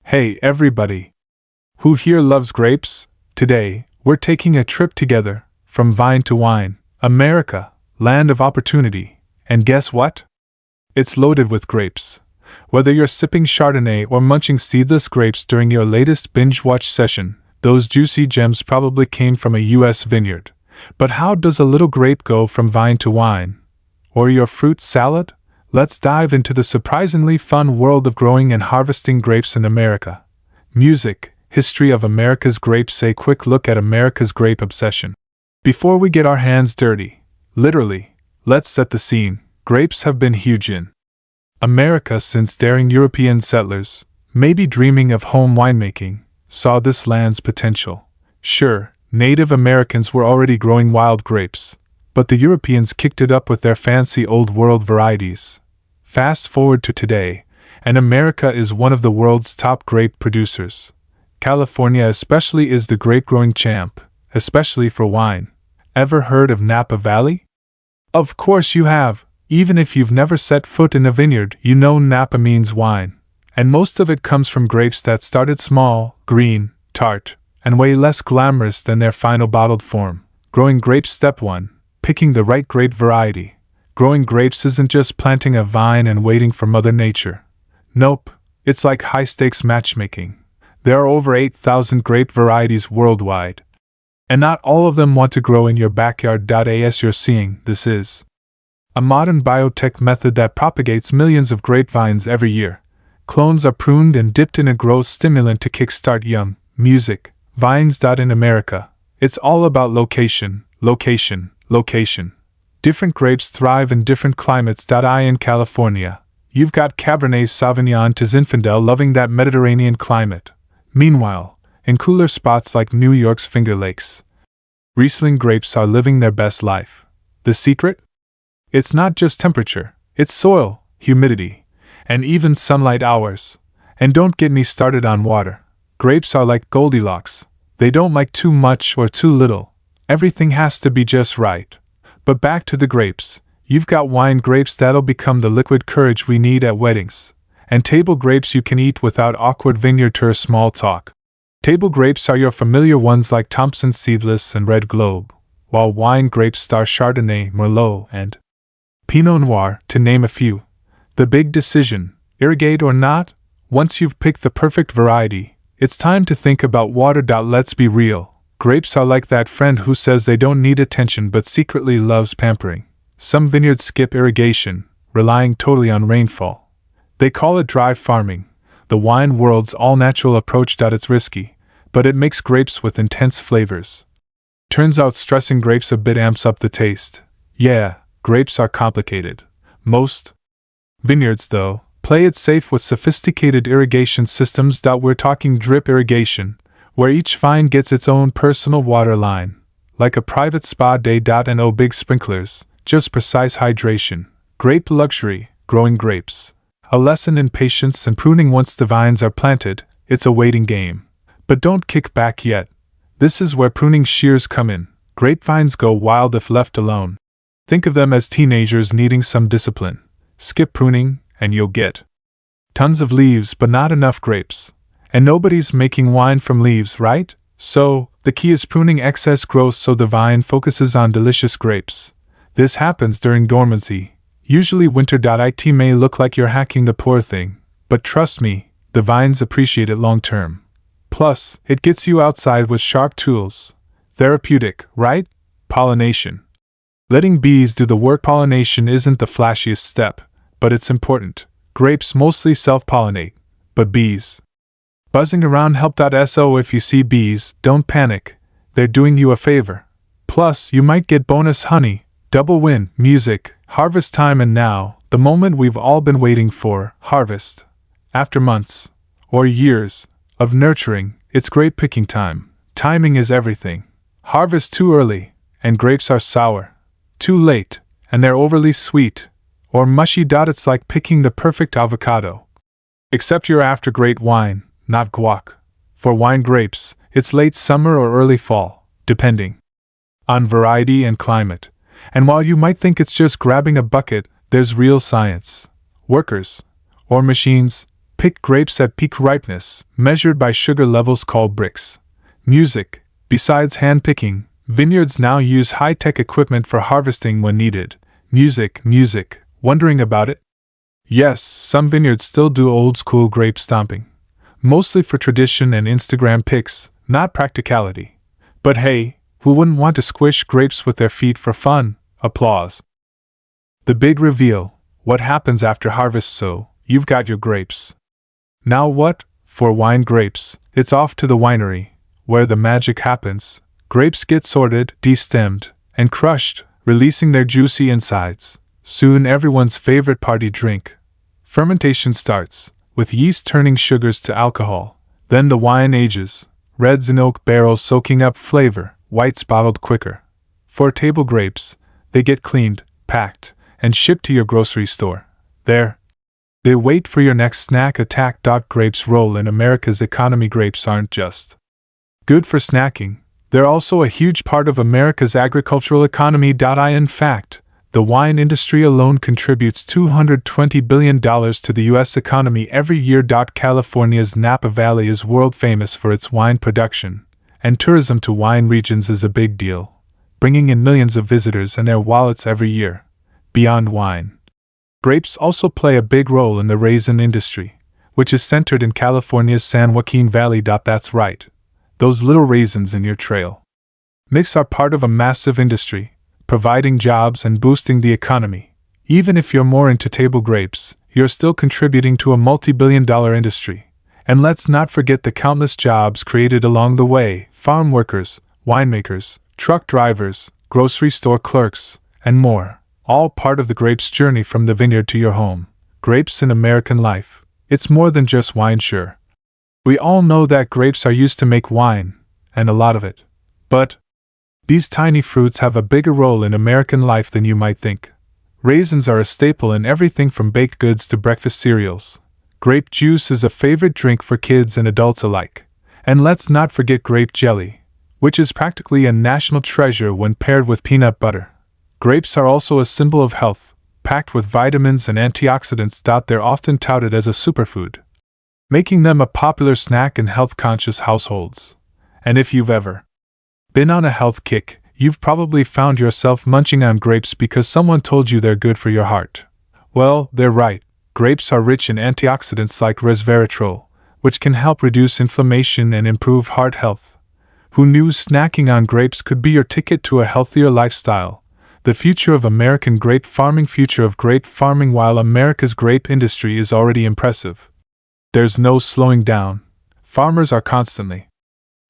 Hey everybody! Who here loves grapes? Today, we're taking a trip together, from vine to wine, America, land of opportunity. And guess what? It's loaded with grapes. Whether you're sipping Chardonnay or munching seedless grapes during your latest binge-watch session, those juicy gems probably came from a US vineyard. But how does a little grape go from vine to wine? Or your fruit salad? Let's dive into the surprisingly fun world of growing and harvesting grapes in America. Music, history of America's grapes, a quick look at America's grape obsession. Before we get our hands dirty, literally, let's set the scene. Grapes have been huge in America since daring European settlers, maybe dreaming of home winemaking, saw this land's potential. Sure, Native Americans were already growing wild grapes, but the Europeans kicked it up with their fancy old world varieties. Fast forward to today, and America is one of the world's top grape producers. California especially is the grape-growing champ, especially for wine. Ever heard of Napa Valley? Of course you have. Even if you've never set foot in a vineyard, you know Napa means wine. And most of it comes from grapes that started small, green, tart, and way less glamorous than their final bottled form. Growing grapes. Step 1. Picking the right grape variety. Growing grapes isn't just planting a vine and waiting for Mother Nature. Nope, it's like high-stakes matchmaking. There are over 8,000 grape varieties worldwide. And not all of them want to grow in your backyard. As you're seeing, this is a modern biotech method that propagates millions of grapevines every year. Clones are pruned and dipped in a growth stimulant to kickstart young, music, vines. In America, it's all about location, location, location. Different grapes thrive in different climates. In California, you've got Cabernet Sauvignon to Zinfandel loving that Mediterranean climate. Meanwhile, in cooler spots like New York's Finger Lakes, Riesling grapes are living their best life. The secret? It's not just temperature, it's soil, humidity, and even sunlight hours. And don't get me started on water. Grapes are like Goldilocks. They don't like too much or too little. Everything has to be just right. But back to the grapes. You've got wine grapes that'll become the liquid courage we need at weddings. And table grapes you can eat without awkward vineyard tour small talk. Table grapes are your familiar ones like Thompson Seedless and Red Globe, while wine grapes star Chardonnay, Merlot, and Pinot Noir, to name a few. The big decision, irrigate or not? Once you've picked the perfect variety, it's time to think about water. Let's be real. Grapes are like that friend who says they don't need attention but secretly loves pampering. Some vineyards skip irrigation, relying totally on rainfall. They call it dry farming, the wine world's all-natural approach. It's risky, but it makes grapes with intense flavors. Turns out stressing grapes a bit amps up the taste. Yeah, grapes are complicated. Most vineyards, though, play it safe with sophisticated irrigation systems. We're talking drip irrigation, where each vine gets its own personal water line, like a private spa day. No big sprinklers, just precise hydration. Grape luxury, growing grapes. A lesson in patience and pruning. Once the vines are planted, it's a waiting game. But don't kick back yet. This is where pruning shears come in. Grapevines go wild if left alone. Think of them as teenagers needing some discipline. Skip pruning, and you'll get tons of leaves but not enough grapes. And nobody's making wine from leaves, right? So, the key is pruning excess growth so the vine focuses on delicious grapes. This happens during dormancy, usually winter. It may look like you're hacking the poor thing, but trust me, the vines appreciate it long term. Plus, it gets you outside with sharp tools. Therapeutic, right? Pollination. Letting bees do the work. Pollination isn't the flashiest step, but it's important. Grapes mostly self-pollinate, but bees buzzing around help. So if you see bees, don't panic. They're doing you a favor. Plus, you might get bonus honey, double win, music, harvest time. And now, the moment we've all been waiting for, harvest. After months, or years, of nurturing, it's grape picking time. Timing is everything. Harvest too early, and grapes are sour. Too late, and they're overly sweet, or mushy. It's like picking the perfect avocado. Except you're after great wine, not guac. For wine grapes, it's late summer or early fall, depending on variety and climate. And while you might think it's just grabbing a bucket, there's real science. Workers, or machines, pick grapes at peak ripeness, measured by sugar levels called brix. Music. Besides hand-picking, vineyards now use high-tech equipment for harvesting when needed. Music. Wondering about it? Yes, some vineyards still do old-school grape stomping. Mostly for tradition and Instagram pics, not practicality. But hey, who wouldn't want to squish grapes with their feet for fun? Applause. The big reveal. What happens after harvest? So, you've got your grapes. Now what? For wine grapes, it's off to the winery, where the magic happens. Grapes get sorted, destemmed, and crushed, releasing their juicy insides. Soon everyone's favorite party drink. Fermentation starts, with yeast turning sugars to alcohol. Then the wine ages, reds in oak barrels soaking up flavor, whites bottled quicker. For table grapes, they get cleaned, packed, and shipped to your grocery store. There, they wait for your next snack attack. Grapes roll in America's economy. Grapes aren't just good for snacking, they're also a huge part of America's agricultural economy. In fact, the wine industry alone contributes $220 billion to the U.S. economy every year. California's Napa Valley is world famous for its wine production, and tourism to wine regions is a big deal, bringing in millions of visitors and their wallets every year. Beyond wine, grapes also play a big role in the raisin industry, which is centered in California's San Joaquin Valley. That's right, those little raisins in your trail mix are part of a massive industry, providing jobs and boosting the economy. Even if you're more into table grapes, you're still contributing to a multi-billion-dollar industry. And let's not forget the countless jobs created along the way: farm workers, winemakers, truck drivers, grocery store clerks, and more, all part of the grape's journey from the vineyard to your home. Grapes in American life. It's more than just wine, sure. We all know that grapes are used to make wine, and a lot of it. But these tiny fruits have a bigger role in American life than you might think. Raisins are a staple in everything from baked goods to breakfast cereals. Grape juice is a favorite drink for kids and adults alike. And let's not forget grape jelly, which is practically a national treasure when paired with peanut butter. Grapes are also a symbol of health, packed with vitamins and antioxidants. They're often touted as a superfood, making them a popular snack in health-conscious households. And if you've ever been on a health kick, you've probably found yourself munching on grapes because someone told you they're good for your heart. Well, they're right. Grapes are rich in antioxidants like resveratrol, which can help reduce inflammation and improve heart health. Who knew snacking on grapes could be your ticket to a healthier lifestyle? The future of American grape farming. While America's grape industry is already impressive, there's no slowing down. Farmers are constantly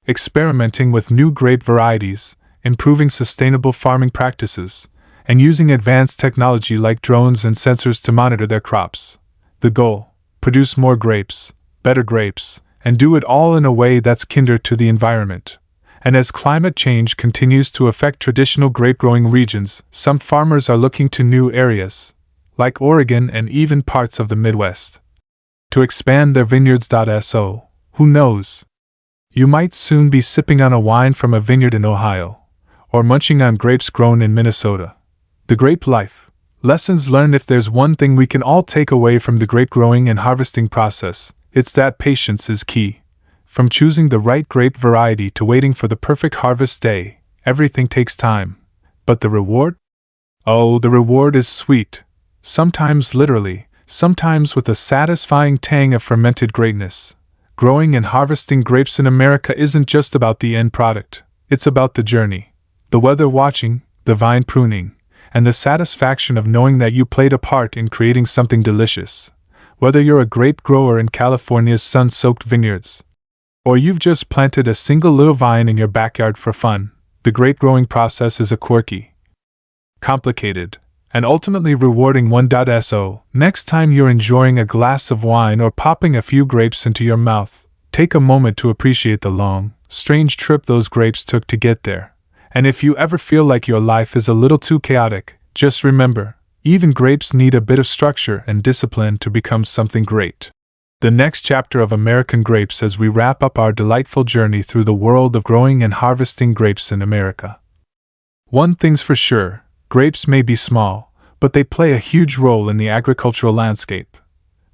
experimenting with new grape varieties, improving sustainable farming practices, and using advanced technology like drones and sensors to monitor their crops. The goal: produce more grapes, better grapes, and do it all in a way that's kinder to the environment. And as climate change continues to affect traditional grape-growing regions, some farmers are looking to new areas, like Oregon and even parts of the Midwest, to expand their vineyards. So, who knows? You might soon be sipping on a wine from a vineyard in Ohio, or munching on grapes grown in Minnesota. The grape life. Lessons learned. If there's one thing we can all take away from the grape growing and harvesting process, it's that patience is key. From choosing the right grape variety to waiting for the perfect harvest day, everything takes time. But the reward? Oh, the reward is sweet. Sometimes literally, sometimes with a satisfying tang of fermented greatness. Growing and harvesting grapes in America isn't just about the end product, it's about the journey. The weather watching, the vine pruning, and the satisfaction of knowing that you played a part in creating something delicious. Whether you're a grape grower in California's sun-soaked vineyards, or you've just planted a single little vine in your backyard for fun, the grape growing process is a quirky, complicated, and ultimately rewarding one. So, next time you're enjoying a glass of wine or popping a few grapes into your mouth, take a moment to appreciate the long, strange trip those grapes took to get there. And if you ever feel like your life is a little too chaotic, just remember, even grapes need a bit of structure and discipline to become something great. The next chapter of American grapes as we wrap up our delightful journey through the world of growing and harvesting grapes in America. One thing's for sure, grapes may be small, but they play a huge role in the agricultural landscape.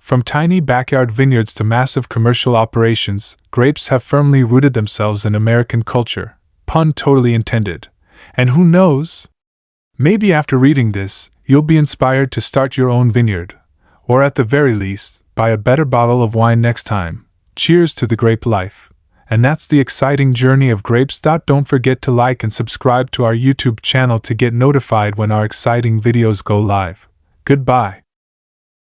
From tiny backyard vineyards to massive commercial operations, grapes have firmly rooted themselves in American culture, pun totally intended. And who knows? Maybe after reading this, you'll be inspired to start your own vineyard, or at the very least, buy a better bottle of wine next time. Cheers to the grape life. And that's the exciting journey of grapes. Don't forget to like and subscribe to our YouTube channel to get notified when our exciting videos go live. Goodbye.